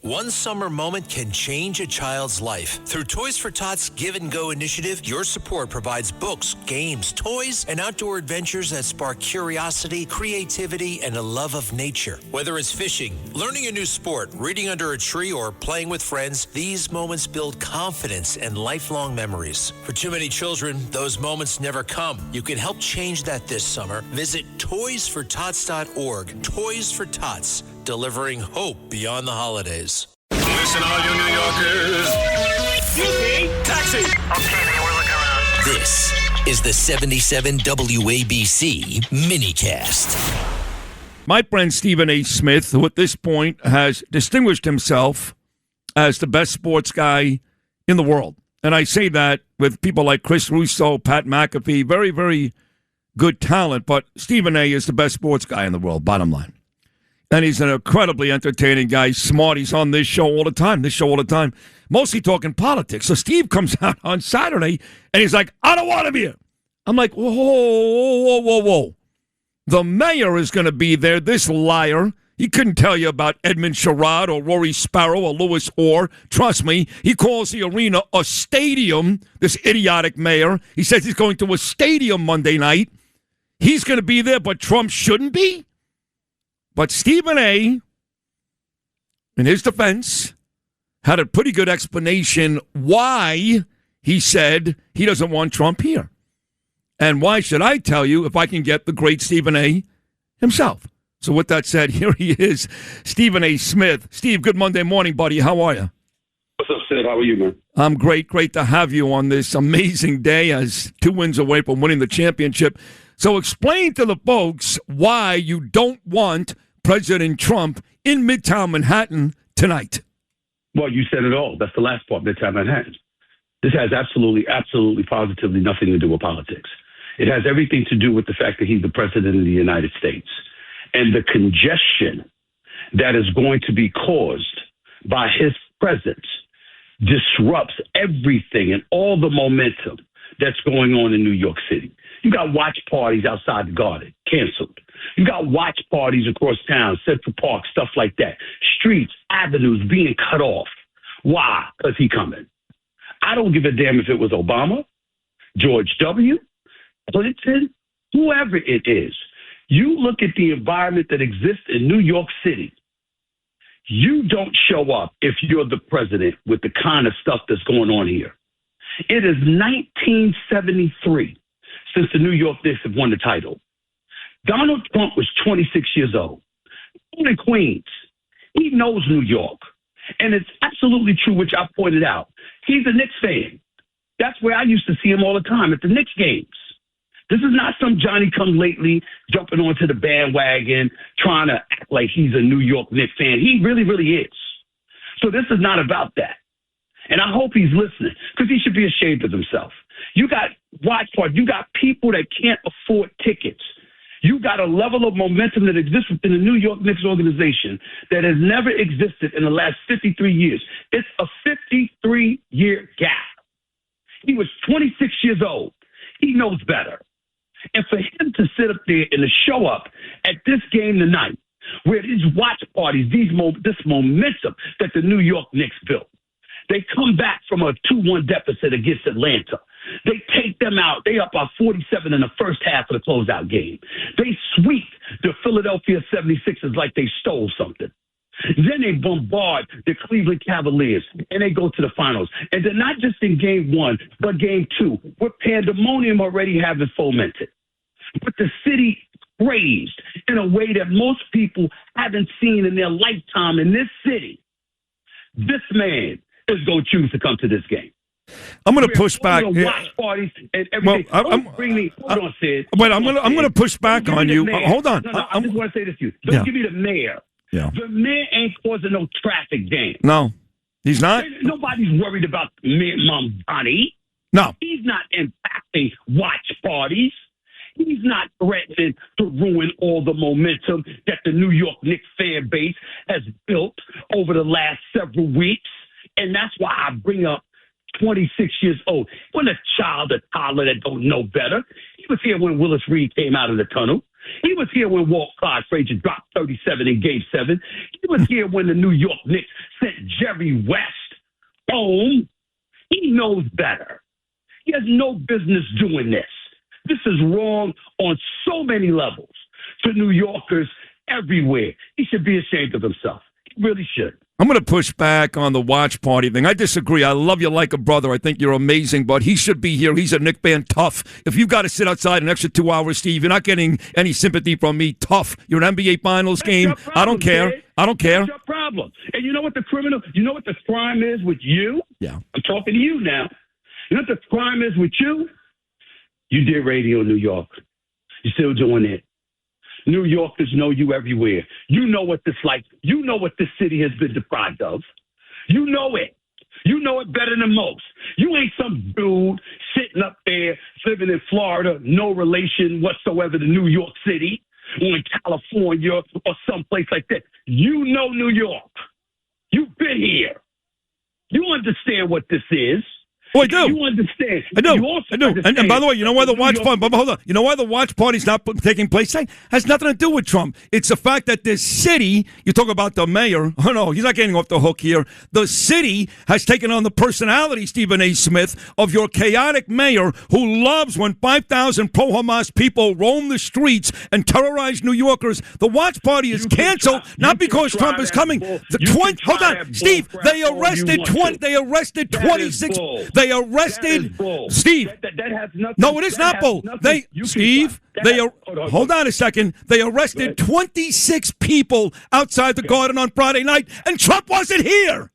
One summer moment can change a child's life. Through Toys for Tots Give and Go initiative, your support provides books, games, toys, and outdoor adventures that spark curiosity, creativity, and a love of nature. Whether it's fishing, learning a new sport, reading under a tree, or playing with friends, these moments build confidence and lifelong memories. For too many children, those moments never come. You can help change that this summer. Visit toysfortots.org. Toys for Tots, delivering hope beyond the holidays. Listen, all you New Yorkers. Taxi! Okay, man, we're looking around. This is the 77 WABC minicast. My friend Stephen A. Smith, who at this point has distinguished himself as the best sports guy in the world. And I say that with people like Chris Russo, Pat McAfee, very, very good talent. But Stephen A. is the best sports guy in the world, bottom line. And he's an incredibly entertaining guy, smart. He's on this show all the time, mostly talking politics. So Steve comes out on Saturday, and he's like, I don't want to be here. I'm like, whoa. The mayor is going to be there, this liar. He couldn't tell you about Edmund Sherrod or Rory Sparrow or Louis Orr. Trust me, he calls the arena a stadium, this idiotic mayor. He says he's going to a stadium Monday night. He's going to be there, but Trump shouldn't be? But Stephen A., in his defense, had a pretty good explanation why he said he doesn't want Trump here. And why should I tell you if I can get the great Stephen A. himself? So with that said, here he is, Stephen A. Smith. Steve, good Monday morning, buddy. How are you? What's up, Sid? How are you, man? I'm great. Great to have you on this amazing day as 2 wins away from winning the championship. So explain to the folks why you don't want President Trump in Midtown Manhattan tonight. Well, you said it all. That's the last part, Midtown Manhattan. This has absolutely, positively nothing to do with politics. It has everything to do with the fact that he's the president of the United States. And the congestion that is going to be caused by his presence disrupts everything and all the momentum that's going on in New York City. You got watch parties outside the Garden, canceled. You got watch parties across town, Central Park, stuff like that. Streets, avenues being cut off. Why? Because he coming. I don't give a damn if it was Obama, George W., Clinton, whoever it is. You look at the environment that exists in New York City. You don't show up if you're the president with the kind of stuff that's going on here. It is 1973 since the New York Knicks have won the title. Donald Trump was 26 years old. Born in Queens. He knows New York. And it's absolutely true, which I pointed out. He's a Knicks fan. That's where I used to see him all the time, at the Knicks games. This is not some Johnny-come-lately jumping onto the bandwagon, trying to act like he's a New York Knicks fan. He really, really is. So this is not about that. And I hope he's listening, because he should be ashamed of himself. You got watch parties. You got people that can't afford tickets. You got a level of momentum that exists within the New York Knicks organization that has never existed in the last 53 years. It's a 53-year gap. He was 26 years old. He knows better. And for him to sit up there and to show up at this game tonight, where these watch parties, this momentum that the New York Knicks built, they come back from a 2-1 deficit against Atlanta. They take them out. They up by 47 in the first half of the closeout game. They sweep the Philadelphia 76ers like they stole something. Then they bombard the Cleveland Cavaliers, and they go to the finals. And they're not just in game 1, but game 2, with pandemonium already having fomented. But the city crazed in a way that most people haven't seen in their lifetime in this city. This man is going to choose to come to this game. I'm going to push back. Watch parties and everything. Hold on, Sid. Wait, I'm going to push back on you. Hold on. No, I just want to say this to you. Don't give me the mayor. Yeah. The mayor ain't causing no traffic jam. No, he's not. Nobody's worried about Mayor Mamdani. No. He's not impacting watch parties. He's not threatening to ruin all the momentum that the New York Knicks fan base has built over the last several weeks. And that's why I bring up 26 years old. When a child, a toddler that don't know better. He was here when Willis Reed came out of the tunnel. He was here when Walt Clyde Frazier dropped 37 in Game 7. He was here when the New York Knicks sent Jerry West home. He knows better. He has no business doing this. This is wrong on so many levels to New Yorkers everywhere. He should be ashamed of himself. He really should. I'm going to push back on the watch party thing. I disagree. I love you like a brother. I think you're amazing, but he should be here. He's a Knick fan. Tough. If you've got to sit outside an extra 2 hours, Steve, you're not getting any sympathy from me. Tough. You're an NBA Finals game. Problem, I don't care. Kid. I don't care. That's your problem. And you know what the crime is with you? Yeah. I'm talking to you now. You know what the crime is with you? You did radio in New York. You're still doing it. New Yorkers know you everywhere. You know what this like. You know what this city has been deprived of. You know it. You know it better than most. You ain't some dude sitting up there living in Florida, no relation whatsoever to New York City or in California or someplace like that. You know New York. You've been here. You understand what this is. Oh, I do. You understand. I do. You also I do. And by the way, you know why the watch party? Hold on. You know why the watch party's not taking place today? Has nothing to do with Trump. It's the fact that this city. You talk about the mayor. Oh no, he's not getting off the hook here. The city has taken on the personality, Stephen A. Smith, of your chaotic mayor who loves when 5,000 pro-Hamas people roam the streets and terrorize New Yorkers. The watch party is canceled not because Trump is coming. Hold on, Steve. They arrested 20. They arrested 26. They arrested Steve. That has nothing. No, it is not bull. Hold on a second. They arrested 26 people outside the Garden on Friday night, and Trump wasn't here.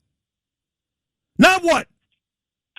Now what?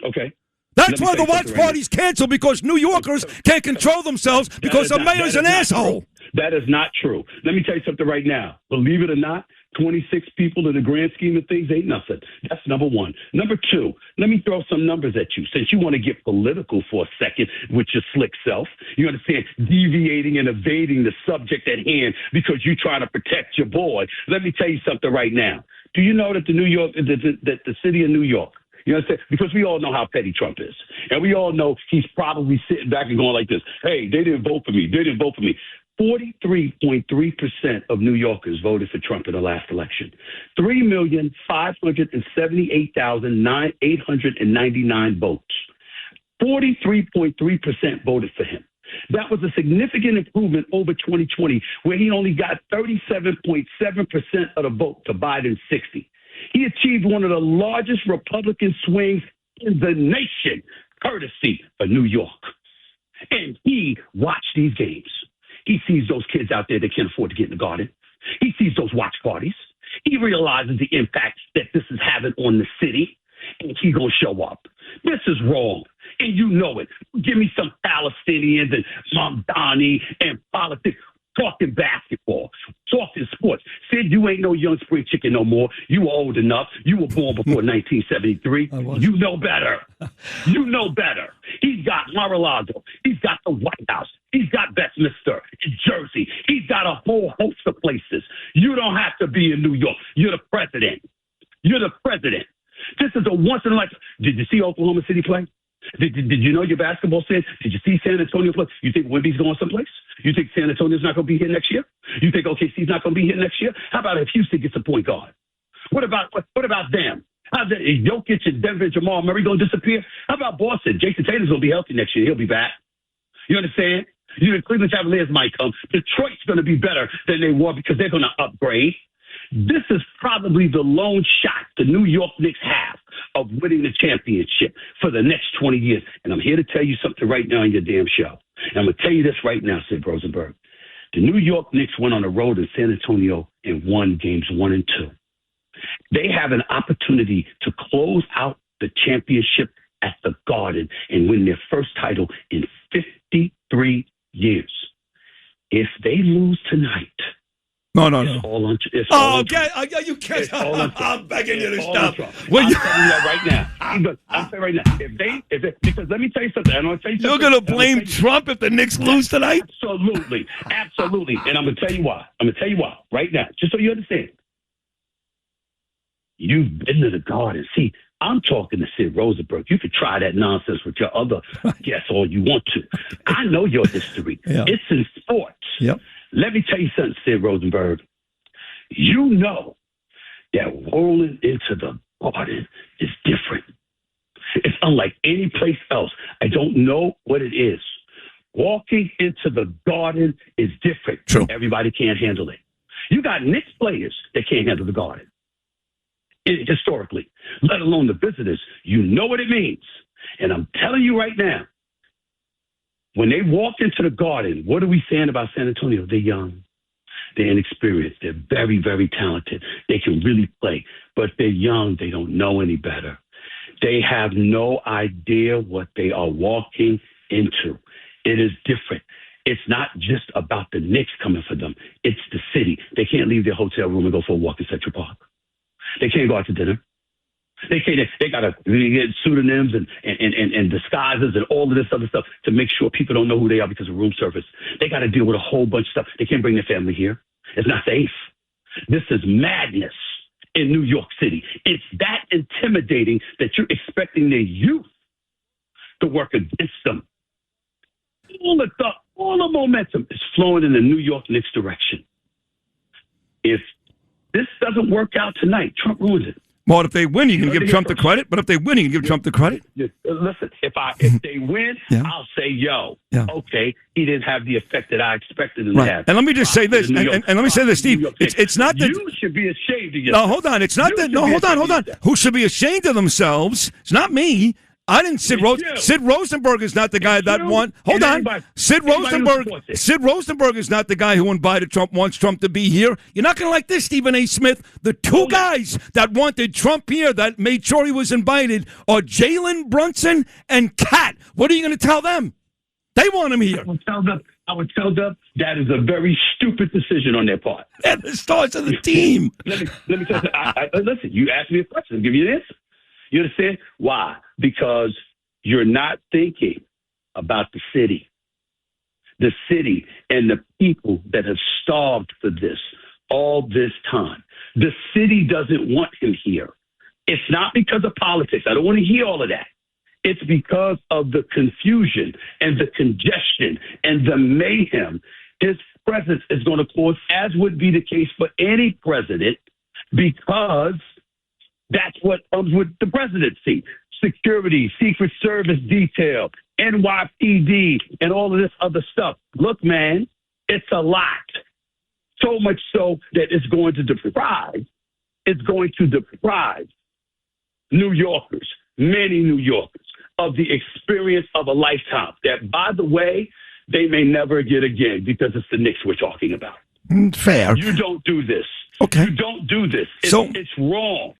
Okay. That's why the watch party's canceled, because New Yorkers can't control themselves because the mayor's an asshole. That is not true. Let me tell you something right now. Believe it or not, 26 people in the grand scheme of things ain't nothing. That's number one. Number two, let me throw some numbers at you. Since you want to get political for a second with your slick self, you understand, deviating and evading the subject at hand because you're trying to protect your boy. Let me tell you something right now. Do you know that the city of New York, you understand? Because we all know how petty Trump is. And we all know he's probably sitting back and going like this, hey, they didn't vote for me. They didn't vote for me. 43.3% of New Yorkers voted for Trump in the last election. 3,578,899 votes. 43.3% voted for him. That was a significant improvement over 2020, where he only got 37.7% of the vote to Biden's 60. He achieved one of the largest Republican swings in the nation, courtesy of New York. And he watched these games. He sees those kids out there that can't afford to get in the Garden. He sees those watch parties. He realizes the impact that this is having on the city, and he's going to show up. This is wrong, and you know it. Give me some Palestinians and Mamdani and politics. Talking basketball, talking sports. Sid, you ain't no young spring chicken no more. You were old enough. You were born before 1973. You know better. You know better. He's got Mar-a-Lago. He's got the White House. He's got Westminster in Jersey. He's got a whole host of places. You don't have to be in New York. You're the president. You're the president. This is a once-in-a-lifetime. Did you see Oklahoma City play? Did you know your basketball said? Did you see San Antonio play? You think Wemby's going someplace? You think San Antonio's not going to be here next year? You think OKC's not going to be here next year? How about if Houston gets a point guard? What about them? How's that? Is Jokic and Denver and Jamal Murray going to disappear? How about Boston? Jason Tatum's going to be healthy next year. He'll be back. You understand? You know, Cleveland Cavaliers might come. Detroit's going to be better than they were because they're going to upgrade. This is probably the lone shot the New York Knicks have of winning the championship for the next 20 years. And I'm here to tell you something right now on your damn show. And I'm going to tell you this right now, Sid Rosenberg. The New York Knicks went on the road in San Antonio and won games 1 and 2. They have an opportunity to close out the championship at the Garden and win their first title in 53 years. If they lose tonight, No. you can't. I'm begging you to stop. I'm telling you that right now. I'm saying right now. Because let me tell you something. You're going to blame Trump if the Knicks lose tonight? Absolutely. And I'm going to tell you why. Right now, just so you understand. You've been to the Garden. See, I'm talking to Sid Rosenberg. You could try that nonsense with your other guests all you want to. I know your history. Yeah. It's in sports. Yep. Let me tell you something, Sid Rosenberg. You know that rolling into the Garden is different. It's unlike any place else. I don't know what it is. Walking into the Garden is different. True. Everybody can't handle it. You got Knicks players that can't handle the Garden. Historically, let alone the visitors. You know what it means. And I'm telling you right now, when they walk into the Garden, what are we saying about San Antonio? They're young. They're inexperienced. They're very, very talented. They can really play. But they're young. They don't know any better. They have no idea what they are walking into. It is different. It's not just about the Knicks coming for them. It's the city. They can't leave their hotel room and go for a walk in Central Park. They can't go out to dinner. They can't. They got to get pseudonyms and disguises and all of this other stuff to make sure people don't know who they are because of room service. They got to deal with a whole bunch of stuff. They can't bring their family here. It's not safe. This is madness in New York City. It's that intimidating that you're expecting their youth to work against them. All the momentum is flowing in the New York Knicks direction. If this doesn't work out tonight, Trump ruins it. Well, if they win, you can give Trump the credit. But if they win, you can give Trump the credit. Listen, if they win, I'll say, okay, he didn't have the effect that I expected him to have. And let me just say this, and let me say this, Steve. It's not that you should be ashamed of yourself. No, hold on. It's not that. No, hold on. Who should be ashamed of themselves? It's not me. I didn't Sid Rosenberg is not the guy that won. Hold on. Sid Rosenberg is not the guy who invited Trump, wants Trump to be here. You're not going to like this, Stephen A. Smith. The two guys that wanted Trump here, that made sure he was invited, are Jalen Brunson and Kat. What are you going to tell them? They want him here. I would tell them that is a very stupid decision on their part. They're the stars of the team. Let me tell you. Listen, you asked me a question. I'll give you an answer. You understand? Why? Because you're not thinking about the city and the people that have starved for this all this time. The city doesn't want him here. It's not because of politics. I don't want to hear all of that. It's because of the confusion and the congestion and the mayhem his presence is going to cause, as would be the case for any president, because that's what comes with the presidency. Security, Secret Service detail, NYPD, and all of this other stuff. Look, man, it's a lot. So much so that it's going to deprive New Yorkers, many New Yorkers, of the experience of a lifetime that, by the way, they may never get again because it's the Knicks we're talking about. Fair. You don't do this. Okay. You don't do this. It's wrong.